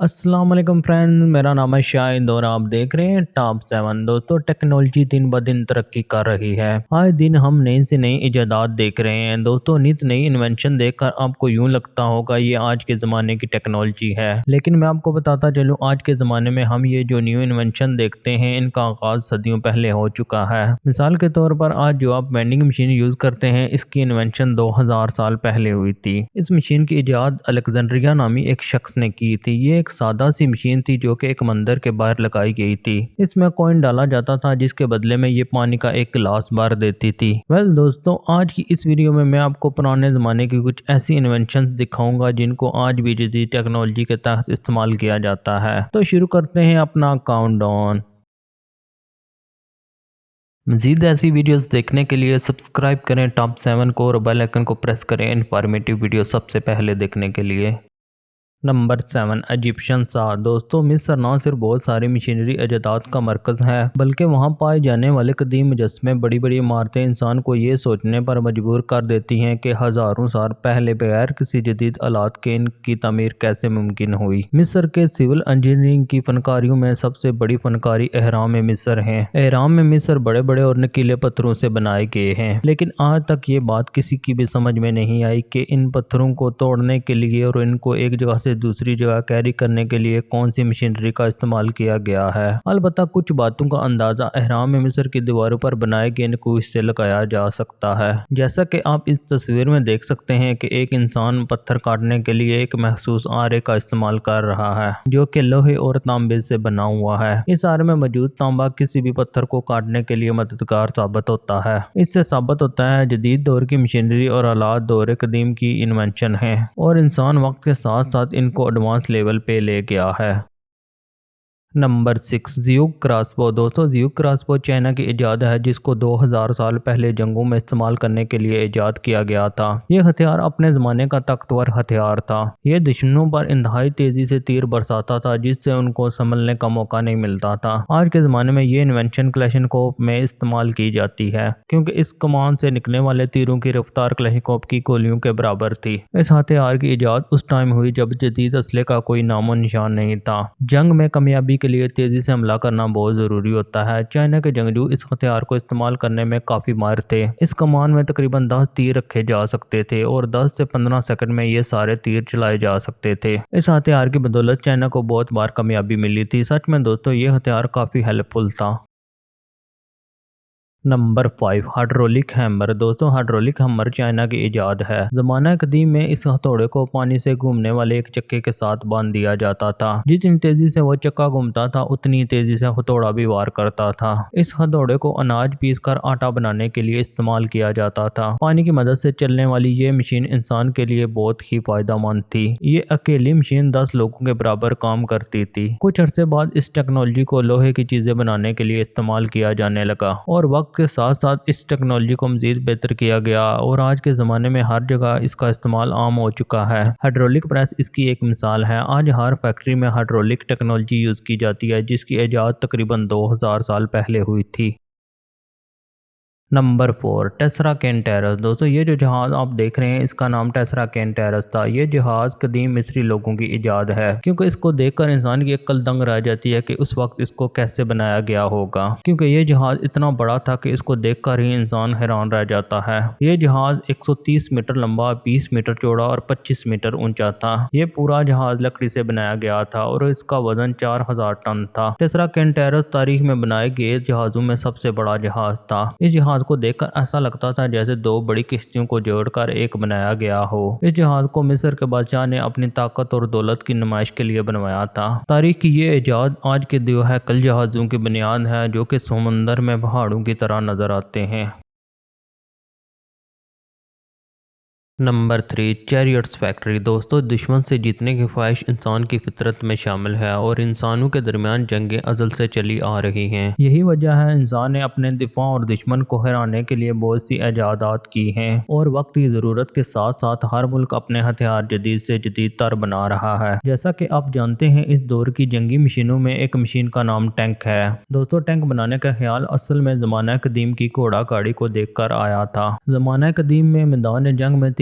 السلام علیکم فرینڈ، میرا نام ہے شاہد اور آپ دیکھ رہے ہیں ٹاپ 7۔ دوستو ٹیکنالوجی دن بہ دن ترقی کر رہی ہے۔ آج دن ہم نئی سے نئی ایجادات دیکھ رہے ہیں۔ دوستو نت نئی انوینشن دیکھ کر آپ کو یوں لگتا ہوگا یہ آج کے زمانے کی ٹیکنالوجی ہے، لیکن میں آپ کو بتاتا چلوں آج کے زمانے میں ہم یہ جو نیو انوینشن دیکھتے ہیں ان کا آغاز صدیوں پہلے ہو چکا ہے۔ مثال کے طور پر آج جو آپ وینڈنگ مشین یوز کرتے ہیں اس کی انوینشن 2000 سال پہلے ہوئی تھی۔ اس مشین کی ایجاد الیگزینڈریا نامی ایک شخص نے کی تھی۔ یہ ایک سادہ سی مشین تھی جو کہ ایک مندر کے باہر لگائی گئی تھی۔ اس میں کوئن ڈالا جاتا تھا جس کے بدلے میں یہ پانی کا ایک گلاس بھر دیتی تھی۔ دوستو آج کی اس ویڈیو میں آپ کو پرانے زمانے کی کچھ ایسی انوینشنز دکھاؤں گا جن کو آج بھی جدید ٹیکنالوجی کے تحت استعمال کیا جاتا ہے۔ تو شروع کرتے ہیں اپنا کاؤنٹ ڈاؤن۔ مزید ایسی ویڈیوز دیکھنے کے لیے سبسکرائب کریں ٹاپ 7 کو اور بیل آئیکن کو پریس کریں انفارمیٹیو ویڈیو سب سے پہلے دیکھنے کے لیے۔ نمبر 7، ایجپشن ساز۔ دوستو مصر نہ صرف بہت ساری مشینری ایجادات کا مرکز ہے بلکہ وہاں پائے جانے والے قدیم مجسمے بڑی بڑی عمارتیں انسان کو یہ سوچنے پر مجبور کر دیتی ہیں کہ ہزاروں سال پہلے بغیر کسی جدید آلات کے ان کی تعمیر کیسے ممکن ہوئی۔ مصر کے سول انجینئرنگ کی فنکاریوں میں سب سے بڑی فنکاری اہرام مصر ہیں۔ اہرام مصر بڑے بڑے اور نکیلے پتھروں سے بنائے گئے ہیں، لیکن آج تک یہ بات کسی کی بھی سمجھ میں نہیں آئی کہ ان پتھروں کو توڑنے کے لیے اور ان کو ایک جگہ سے دوسری جگہ کیری کرنے کے لیے کون سی مشینری کا استعمال کیا گیا ہے۔ البتہ کچھ باتوں کا اندازہ اہرام مصر کی دیواروں پر بنائے گئے نقوش سے لگایا جا سکتا ہے۔ جیسا کہ آپ اس تصویر میں دیکھ سکتے ہیں کہ ایک انسان پتھر کاٹنے کے لیے ایک مخصوص آرے کا استعمال کر رہا ہے جو کہ لوہے اور تانبے سے بنا ہوا ہے۔ اس آرے میں موجود تانبا کسی بھی پتھر کو کاٹنے کے لیے مددگار ثابت ہوتا ہے۔ اس سے ثابت ہوتا ہے جدید دور کی مشینری اور آلات دور قدیم کی انوینشن ہیں اور انسان وقت کے ساتھ ساتھ ان کو ایڈوانس لیول پہ لے گیا ہے۔ Number 6، زیوگ crossbow. دوستو زیوگ کراسبو چائنا کی ایجاد ہے جس کو 2000 سال پہلے جنگوں میں استعمال کرنے کے لیے ایجاد کیا گیا تھا۔ یہ ہتھیار اپنے زمانے کا طاقتور ہتھیار تھا۔ یہ دشمنوں پر انتہائی تیزی سے تیر برساتا تھا جس سے ان کو سنبھلنے کا موقع نہیں ملتا تھا۔ آج کے زمانے میں یہ انوینشن کلاشنکوف میں استعمال کی جاتی ہے کیونکہ اس کمان سے نکلنے والے تیروں کی رفتار کلاشنکوف کی گولیوں کے برابر تھی۔ اس ہتھیار کی ایجاد اس ٹائم ہوئی جب جدید اسلحے کا کوئی نام و نشان نہیں تھا۔ جنگ میں کامیابی کے لیے تیزی سے حملہ کرنا بہت ضروری ہوتا ہے۔ چائنا کے جنگجو اس ہتھیار کو استعمال کرنے میں کافی ماہر تھے۔ اس کمان میں تقریباً 10 تیر رکھے جا سکتے تھے اور 10 سے 15 سیکنڈ میں یہ سارے تیر چلائے جا سکتے تھے۔ اس ہتھیار کی بدولت چائنا کو بہت بار کامیابی ملی تھی۔ سچ میں دوستو یہ ہتھیار کافی ہیلپ فل تھا۔ Number 5، hydraulic hammer. دوستو ہائیڈرولک ہیمر چائنا کی ایجاد ہے۔ زمانہ قدیم میں اس ہتھوڑے کو پانی سے گھومنے والے ایک چکے کے ساتھ باندھ دیا جاتا تھا۔ جتنی تیزی سے وہ چکا گھومتا تھا اتنی تیزی سے ہتھوڑا بھی وار کرتا تھا۔ اس ہتھوڑے کو اناج پیس کر آٹا بنانے کے لیے استعمال کیا جاتا تھا۔ پانی کی مدد سے چلنے والی یہ مشین انسان کے لیے بہت ہی فائدہ مند تھی۔ یہ اکیلی مشین 10 لوگوں کے برابر کام کرتی تھی۔ کچھ عرصے بعد اس ٹیکنالوجی کو لوہے کی چیزیں بنانے کے لیے استعمال کیا جانے لگا اور وقت کے ساتھ ساتھ اس ٹیکنالوجی کو مزید بہتر کیا گیا اور آج کے زمانے میں ہر جگہ اس کا استعمال عام ہو چکا ہے۔ ہائیڈرولک پریس اس کی ایک مثال ہے۔ آج ہر فیکٹری میں ہائیڈرولک ٹیکنالوجی یوز کی جاتی ہے جس کی ایجاد تقریباً 2000 سال پہلے ہوئی تھی۔ نمبر 4، ٹیسرا کینٹیرس۔ دوستو یہ جو جہاز آپ دیکھ رہے ہیں اس کا نام ٹیسرا کینٹیرس تھا۔ یہ جہاز قدیم مصری لوگوں کی ایجاد ہے کیونکہ اس کو دیکھ کر انسان کی عقل دنگ رہ جاتی ہے کہ اس وقت اس کو کیسے بنایا گیا ہوگا، کیونکہ یہ جہاز اتنا بڑا تھا کہ اس کو دیکھ کر ہی انسان حیران رہ جاتا ہے۔ یہ جہاز 130 میٹر لمبا، 20 میٹر چوڑا اور 25 میٹر اونچا تھا۔ یہ پورا جہاز لکڑی سے بنایا گیا تھا اور اس کا وزن 4000 ٹن تھا۔ ٹیسرا کینٹیرس تاریخ میں بنائے گئے جہازوں میں سب سے بڑا جہاز تھا۔ اس جہاز کو دیکھ کر ایسا لگتا تھا جیسے 2 بڑی کشتیوں کو جوڑ کر ایک بنایا گیا ہو۔ اس جہاز کو مصر کے بادشاہ نے اپنی طاقت اور دولت کی نمائش کے لیے بنوایا تھا۔ تاریخ کی یہ ایجاد آج کے دیو ہیکل جہازوں کی بنیاد ہے جو کہ سمندر میں پہاڑوں کی طرح نظر آتے ہیں۔ Number 3، chariots factory. دوستو دشمن سے جیتنے کی خواہش انسان کی فطرت میں شامل ہے اور انسانوں کے درمیان جنگیں ازل سے چلی آ رہی ہیں۔ یہی وجہ ہے انسان نے اپنے دفاع اور دشمن کو ہرانے کے لیے بہت سی ایجادات کی ہیں اور وقت کی ضرورت کے ساتھ ساتھ ہر ملک اپنے ہتھیار جدید سے جدید تر بنا رہا ہے۔ جیسا کہ آپ جانتے ہیں اس دور کی جنگی مشینوں میں ایک مشین کا نام ٹینک ہے۔ دوستو ٹینک بنانے کا خیال اصل میں زمانہ قدیم کی گھوڑا گاڑی کو دیکھ کر آیا تھا۔ زمانہ قدیم میں میدان جنگ میں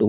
2,